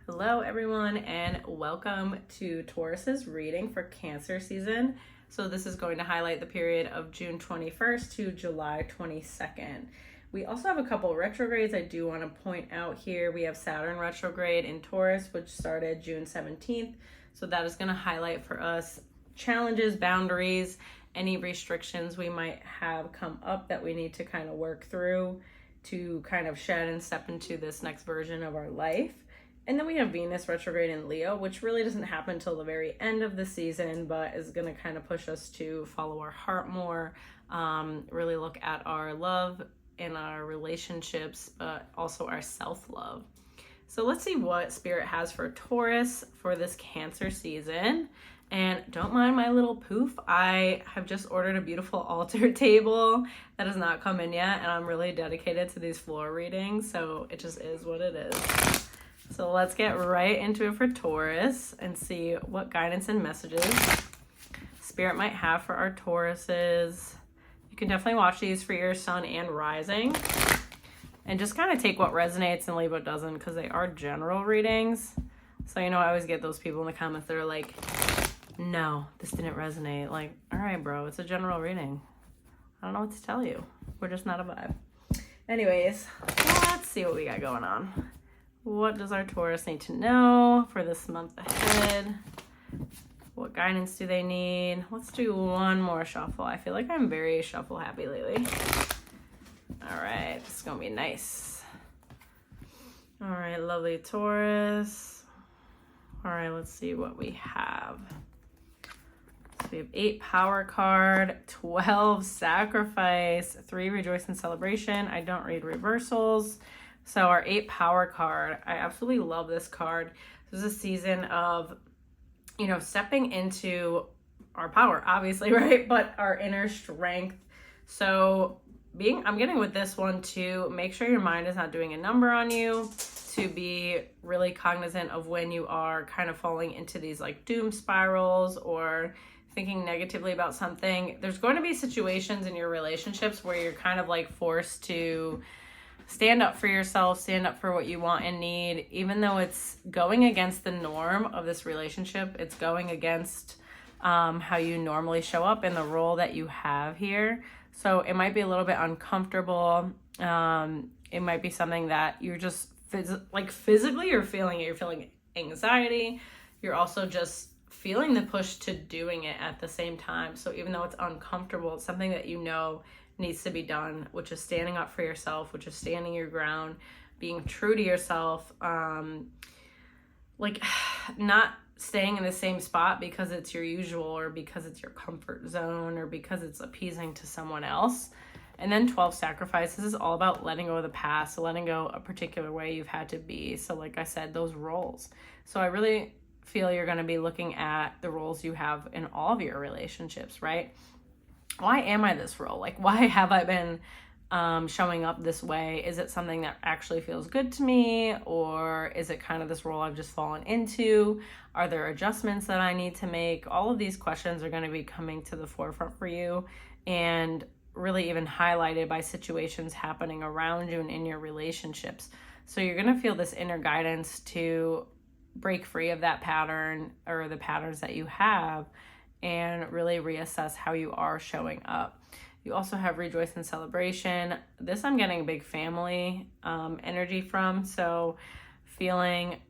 Hello everyone and welcome to Taurus's reading for Cancer season. So this is going to highlight the period of June 21st to July 22nd. We also have a couple retrogrades I do want to point out here. We have Saturn retrograde in Taurus, which started June 17th. So that is going to highlight for us challenges, boundaries, any restrictions we might have come up that we need to kind of work through to kind of shed and step into this next version of our life. And then we have Venus retrograde in Leo, which really doesn't happen until the very end of the season, but is going to kind of push us to follow our heart more, really look at our love and our relationships, but also our self-love. So let's see what Spirit has for Taurus for this Cancer season. And don't mind my little poof. I have just ordered a beautiful altar table that has not come in yet, and I'm really dedicated to these floor readings, so it just is what it is. So let's get right into it for Taurus and see what guidance and messages Spirit might have for our Tauruses. You can definitely watch these for your sun and rising and just kind of take what resonates and leave what doesn't, because they are general readings. So, I always get those people in the comments that are like, no, this didn't resonate. Like, all right, bro, it's a general reading. I don't know what to tell you. We're just not a vibe. Anyways, let's see what we got going on. What does our Taurus need to know for this month ahead? What guidance do they need? Let's do one more shuffle. I feel like I'm very shuffle happy lately. All right, this is gonna be nice. All right, lovely Taurus. All right, let's see what we have. So we have 8 power card, 12 sacrifice, 3 rejoice and celebration. I don't read reversals. So our 8 power card, I absolutely love this card. This is a season of, stepping into our power, obviously, right? But our inner strength. So I'm getting with this one to make sure your mind is not doing a number on you, to be really cognizant of when you are kind of falling into these like doom spirals or thinking negatively about something. There's going to be situations in your relationships where you're kind of like forced to stand up for yourself, stand up for what you want and need, even though it's going against the norm of this relationship. It's going against how you normally show up in the role that you have here. So it might be a little bit uncomfortable. It might be something that you're just physically you're feeling it. You're feeling anxiety. You're also just feeling the push to doing it at the same time. So even though it's uncomfortable, it's something that needs to be done, which is standing up for yourself, which is standing your ground, being true to yourself, not staying in the same spot because it's your usual or because it's your comfort zone or because it's appeasing to someone else. And then 12 sacrifices is all about letting go of the past, letting go a particular way you've had to be. So like I said, those roles. So I really feel you're going to be looking at the roles you have in all of your relationships, right? Why am I this role? Like, why have I been showing up this way? Is it something that actually feels good to me? Or is it kind of this role I've just fallen into? Are there adjustments that I need to make? All of these questions are going to be coming to the forefront for you, and really even highlighted by situations happening around you and in your relationships. So you're going to feel this inner guidance to break free of that pattern or the patterns that you have and really reassess how you are showing up. You also have rejoice and celebration. This I'm getting a big family energy from. So feeling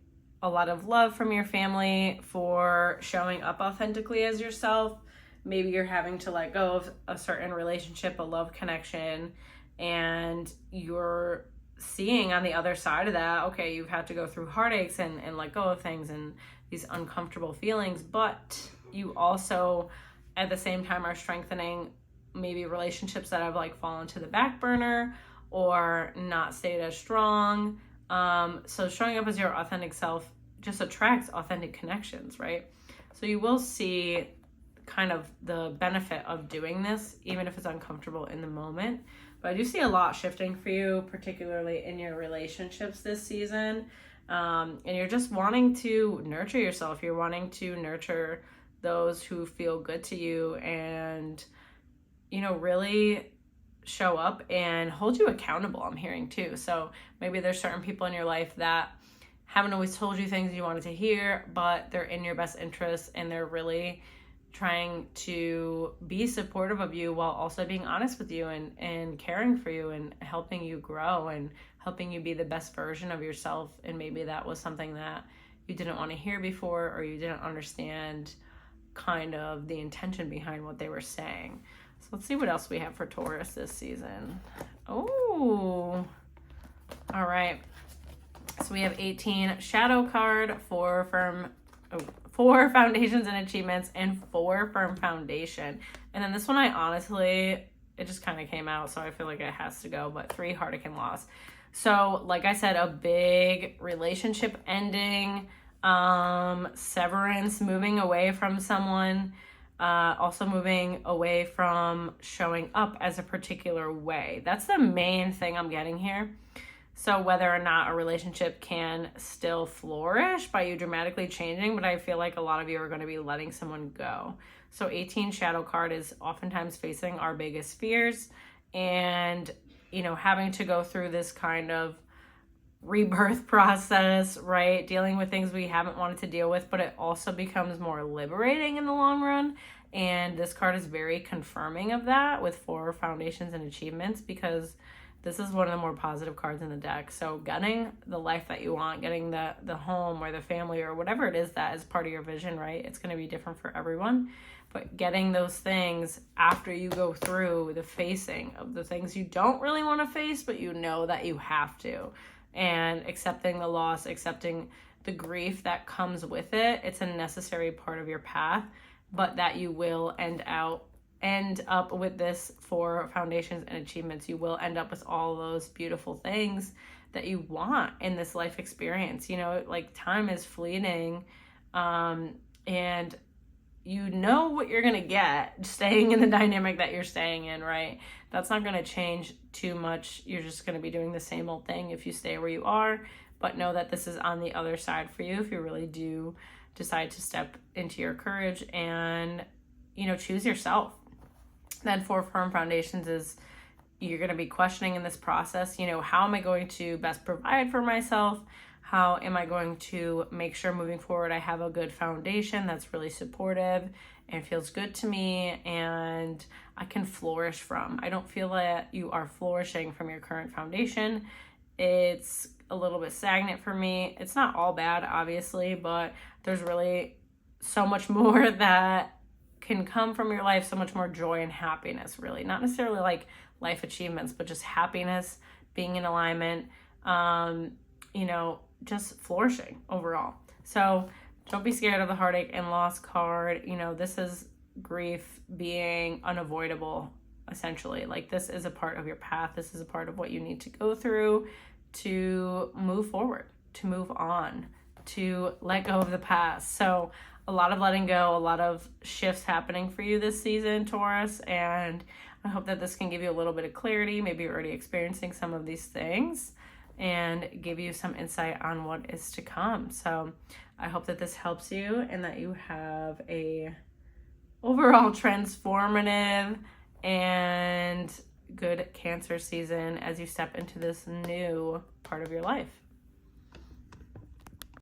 a lot of love from your family for showing up authentically as yourself. Maybe you're having to let go of a certain relationship, a love connection, and you're seeing on the other side of that, okay, you've had to go through heartaches and let go of things and these uncomfortable feelings, but you also at the same time are strengthening maybe relationships that have like fallen to the back burner or not stayed as strong. So showing up as your authentic self just attracts authentic connections, right? So you will see kind of the benefit of doing this, even if it's uncomfortable in the moment. But I do see a lot shifting for you, particularly in your relationships this season. And you're just wanting to nurture yourself. You're wanting to nurture those who feel good to you and, really show up and hold you accountable, I'm hearing too. So maybe there's certain people in your life that haven't always told you things you wanted to hear, but they're in your best interest, and they're really trying to be supportive of you while also being honest with you and caring for you and helping you grow and helping you be the best version of yourself. And maybe that was something that you didn't want to hear before, or you didn't understand kind of the intention behind what they were saying. So let's see what else we have for Taurus this season. Oh, all right. So we have 18 shadow card, 4 foundations and achievements, and 4 firm foundation. And then this one, I honestly, it just kind of came out, so I feel like it has to go, but 3 heartache and loss. So like I said, a big relationship ending, severance, moving away from someone, also moving away from showing up as a particular way. That's the main thing I'm getting here. So whether or not a relationship can still flourish by you dramatically changing, but I feel like a lot of you are going to be letting someone go. So 18 shadow card is oftentimes facing our biggest fears and, you know, having to go through this kind of rebirth process, right? Dealing with things we haven't wanted to deal with, but it also becomes more liberating in the long run. And this card is very confirming of that with 4 foundations and achievements, because this is one of the more positive cards in the deck. So getting the life that you want, getting the home or the family or whatever it is that is part of your vision, right? It's going to be different for everyone. But getting those things after you go through the facing of the things you don't really want to face, but you know that you have to. And accepting the loss, accepting the grief that comes with it. It's a necessary part of your path, but that you will end up with this 4 foundations and achievements. You will end up with all those beautiful things that you want in this life experience. You know, like, time is fleeting, and you know what you're going to get staying in the dynamic that you're staying in, right? That's not going to change too much. You're just going to be doing the same old thing if you stay where you are, but know that this is on the other side for you if you really do decide to step into your courage and, you know, choose yourself. Then 4 firm foundations is you're going to be questioning in this process, you know, how am I going to best provide for myself? How am I going to make sure moving forward I have a good foundation that's really supportive and feels good to me and I can flourish from? I don't feel that you are flourishing from your current foundation. It's a little bit stagnant for me. It's not all bad, obviously, but there's really so much more that can come from your life, so much more joy and happiness, really. Not necessarily like life achievements, but just happiness, being in alignment, you know, just flourishing overall. So don't be scared of the heartache and loss card. You know, this is grief being unavoidable, essentially. Like, this is a part of your path. This is a part of what you need to go through to move forward, to move on, to let go of the past. So a lot of letting go, a lot of shifts happening for you this season, Taurus, and I hope that this can give you a little bit of clarity. Maybe you're already experiencing some of these things and give you some insight on what is to come. So I hope that this helps you and that you have a overall transformative and good Cancer season as you step into this new part of your life.